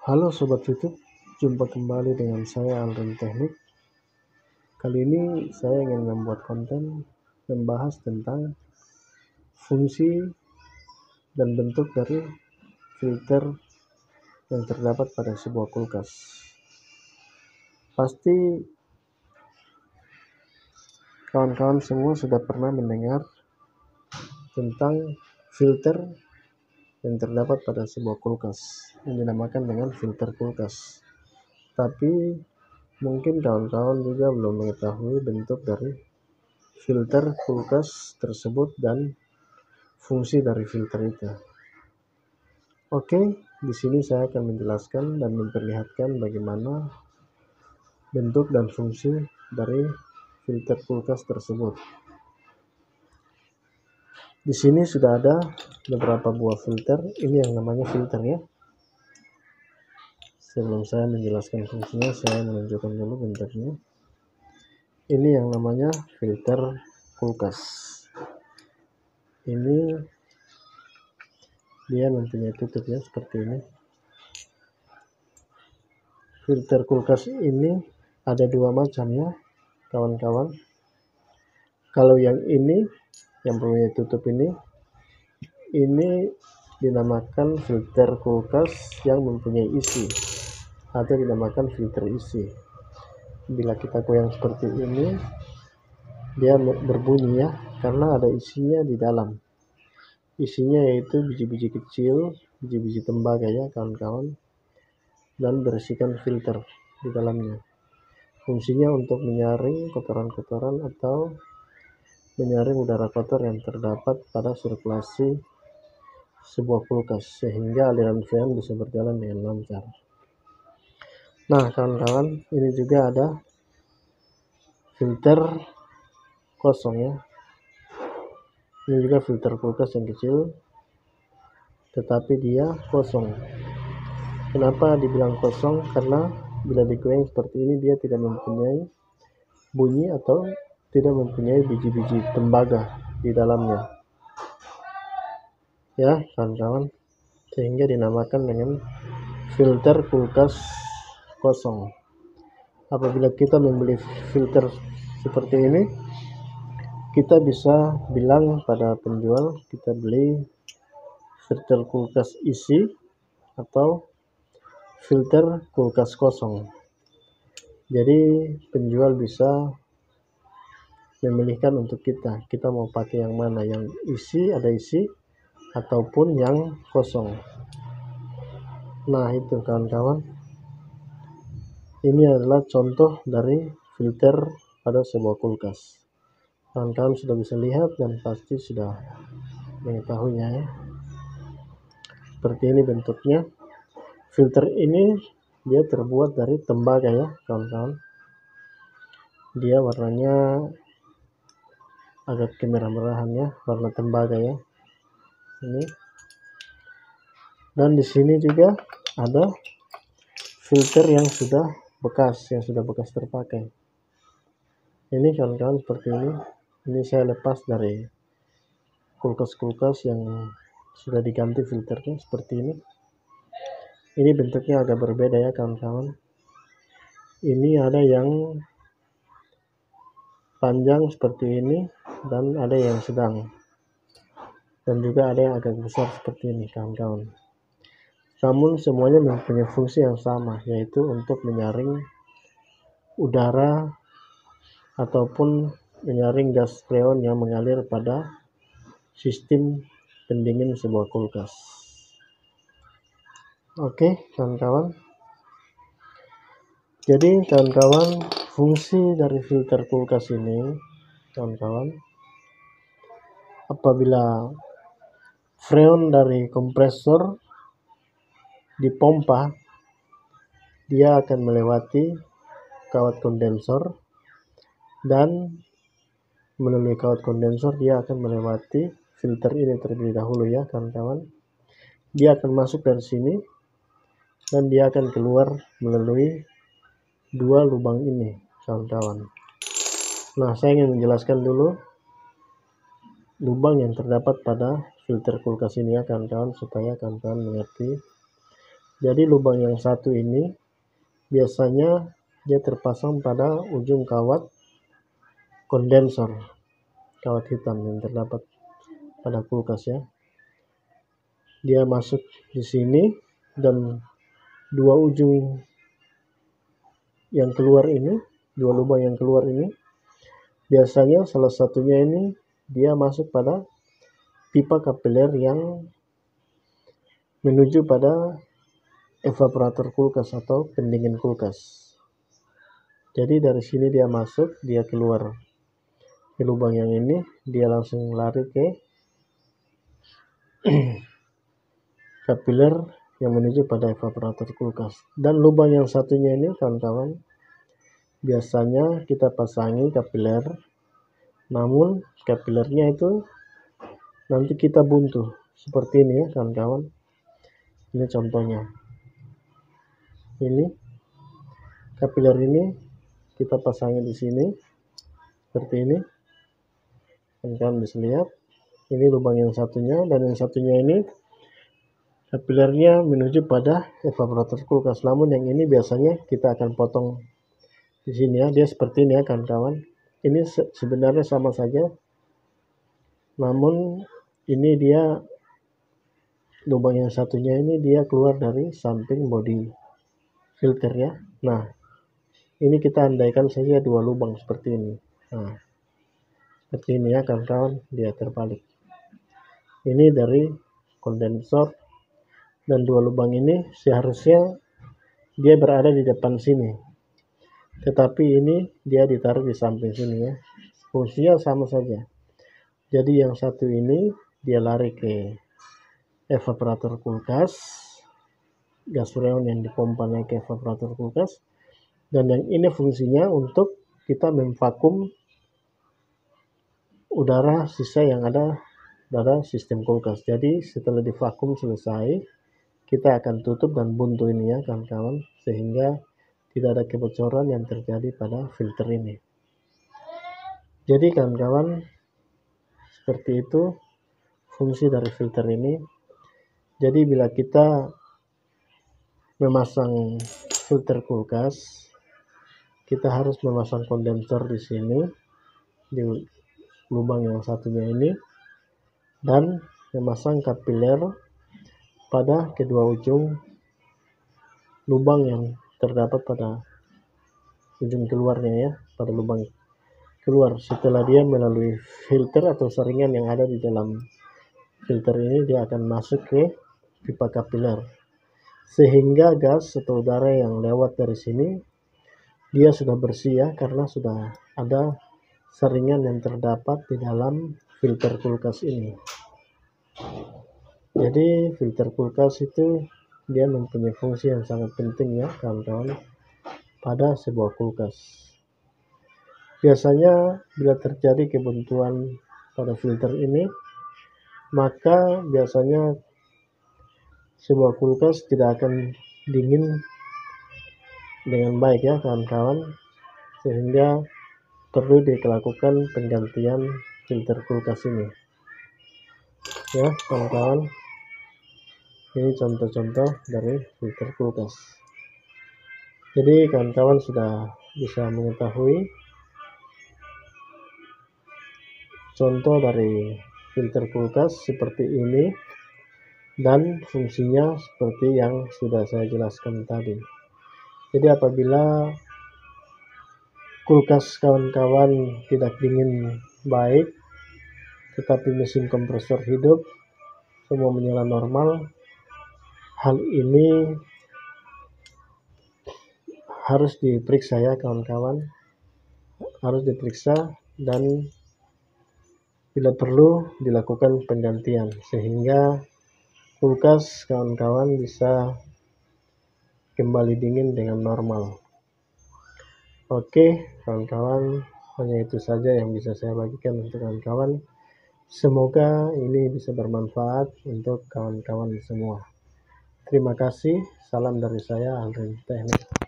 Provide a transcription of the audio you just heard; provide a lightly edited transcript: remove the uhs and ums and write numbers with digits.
Halo Sobat YouTube, jumpa kembali dengan saya Aldrin Teknik. Kali ini saya ingin membuat konten membahas tentang fungsi dan bentuk dari filter yang terdapat pada sebuah kulkas. Pasti kawan-kawan semua sudah pernah mendengar tentang filter yang terdapat pada sebuah kulkas yang dinamakan dengan filter kulkas. Tapi mungkin kawan-kawan juga belum mengetahui bentuk dari filter kulkas tersebut dan fungsi dari filter itu. Oke, di sini saya akan menjelaskan dan memperlihatkan bagaimana bentuk dan fungsi dari filter kulkas tersebut. Di sini sudah ada beberapa buah filter. Ini yang namanya filter ya. Sebelum saya menjelaskan fungsinya, saya menunjukkan dulu bentuknya. Ini yang namanya filter kulkas. Ini dia mempunyai tutup ya, seperti ini. Filter kulkas ini ada dua macam ya kawan-kawan. Kalau yang ini yang mempunyai tutup ini dinamakan filter kulkas yang mempunyai isi atau dinamakan filter isi. Bila kita goyang seperti ini, dia berbunyi ya, karena ada isinya di dalam. Isinya yaitu biji-biji kecil, biji-biji tembaga ya kawan-kawan, dan berisikan filter di dalamnya. Fungsinya untuk menyaring kotoran-kotoran atau menyaring udara kotor yang terdapat pada sirkulasi sebuah kulkas, sehingga aliran fan bisa berjalan dengan lancar. Nah kawan-kawan, ini juga ada filter kosong ya. Ini juga filter kulkas yang kecil, tetapi dia kosong. Kenapa dibilang kosong? Karena bila digoyang seperti ini, dia tidak mempunyai bunyi atau tidak mempunyai biji-biji tembaga di dalamnya ya kawan-kawan, sehingga dinamakan dengan filter kulkas kosong. Apabila kita membeli filter seperti ini, kita bisa bilang pada penjual kita beli filter kulkas isi atau filter kulkas kosong. Jadi penjual bisa memilihkan untuk kita mau pakai yang mana, yang ada isi ataupun yang kosong. Nah itu kawan-kawan, ini adalah contoh dari filter pada sebuah kulkas. Kawan-kawan sudah bisa lihat dan pasti sudah mengetahuinya ya. Seperti ini bentuknya. Filter ini dia terbuat dari tembaga ya kawan-kawan. Dia warnanya agak kemerah-merahan ya, warna tembaga ya. Ini. Dan di sini juga ada filter yang sudah bekas terpakai. Ini kawan-kawan seperti ini. Ini saya lepas dari kulkas-kulkas yang sudah diganti filternya seperti ini. Ini bentuknya agak berbeda ya kawan-kawan. Ini ada yang panjang seperti ini dan ada yang sedang, dan juga ada yang agak besar seperti ini kawan-kawan. Namun semuanya mempunyai fungsi yang sama, yaitu untuk menyaring udara ataupun menyaring gas freon yang mengalir pada sistem pendingin sebuah kulkas. Oke kawan-kawan, jadi kawan-kawan, fungsi dari filter kulkas ini kawan-kawan, apabila freon dari kompresor dipompa, dia akan melewati kawat kondensor, dan melalui kawat kondensor dia akan melewati filter ini terlebih dahulu ya kawan-kawan. Dia akan masuk dari sini dan dia akan keluar melalui dua lubang ini kawan-kawan. Nah saya ingin menjelaskan dulu lubang yang terdapat pada filter kulkas ini ya kawan-kawan, supaya kawan-kawan mengerti Jadi lubang yang satu ini biasanya dia terpasang pada ujung kawat kondensor, kawat hitam yang terdapat pada kulkas ya. Dia masuk di sini, dan dua ujung yang keluar ini, dua lubang yang keluar ini, biasanya salah satunya ini dia masuk pada pipa kapiler yang menuju pada evaporator kulkas atau pendingin kulkas. Jadi dari sini dia masuk, dia keluar ke lubang yang ini, dia langsung lari ke kapiler yang menuju pada evaporator kulkas. Dan lubang yang satunya ini kawan-kawan, biasanya kita pasangi kapiler, namun kapilernya itu nanti kita buntu seperti ini ya kawan-kawan. Ini contohnya, ini kapiler ini kita pasangi di sini seperti ini, kawan-kawan bisa lihat. Ini lubang yang satunya, dan yang satunya ini kapilernya menuju pada evaporator kulkas. Namun yang ini biasanya kita akan potong di sini ya, dia seperti ini ya kawan-kawan. Ini sebenarnya sama saja, namun ini dia lubang yang satunya ini dia keluar dari samping body filter ya. Nah, ini kita andaikan saja dua lubang seperti ini. Nah, seperti ini ya kawan-kawan, dia terbalik. Ini dari kondensor, dan dua lubang ini seharusnya dia berada di depan sini, tetapi ini dia ditaruh di samping sini ya. Fungsinya sama saja. Jadi yang satu ini dia lari ke evaporator kulkas, gas freon yang dipompa naik ke evaporator kulkas, dan yang ini fungsinya untuk kita memvakum udara sisa yang ada pada sistem kulkas. Jadi setelah divakum selesai, kita akan tutup dan buntu ini ya kawan-kawan, sehingga tidak ada kebocoran yang terjadi pada filter ini. Jadi kawan-kawan, seperti itu fungsi dari filter ini. Jadi bila kita memasang filter kulkas, kita harus memasang kondensor di sini, di lubang yang satunya ini, dan memasang kapiler pada kedua ujung lubang yang terdapat pada ujung keluarnya ya, pada lubang keluar. Setelah dia melalui filter atau saringan yang ada di dalam filter ini, dia akan masuk ke pipa kapiler, sehingga gas atau udara yang lewat dari sini dia sudah bersih ya, karena sudah ada saringan yang terdapat di dalam filter kulkas ini. Jadi filter kulkas itu dia mempunyai fungsi yang sangat penting ya kawan-kawan pada sebuah kulkas. Biasanya bila terjadi kebuntuan pada filter ini, maka biasanya sebuah kulkas tidak akan dingin dengan baik ya kawan-kawan, sehingga perlu dilakukan penggantian filter kulkas ini ya kawan-kawan. Ini contoh-contoh dari filter kulkas. Jadi kawan-kawan sudah bisa mengetahui contoh dari filter kulkas seperti ini, dan fungsinya seperti yang sudah saya jelaskan tadi. Jadi apabila kulkas kawan-kawan tidak dingin baik, tetapi mesin kompresor hidup, semua menyala normal, hal ini harus diperiksa ya kawan-kawan, harus diperiksa, dan bila perlu dilakukan penggantian, sehingga kulkas kawan-kawan bisa kembali dingin dengan normal. Oke kawan-kawan, hanya itu saja yang bisa saya bagikan untuk kawan-kawan. Semoga ini bisa bermanfaat untuk kawan-kawan semua. Terima kasih, salam dari saya Aldrin Teknik.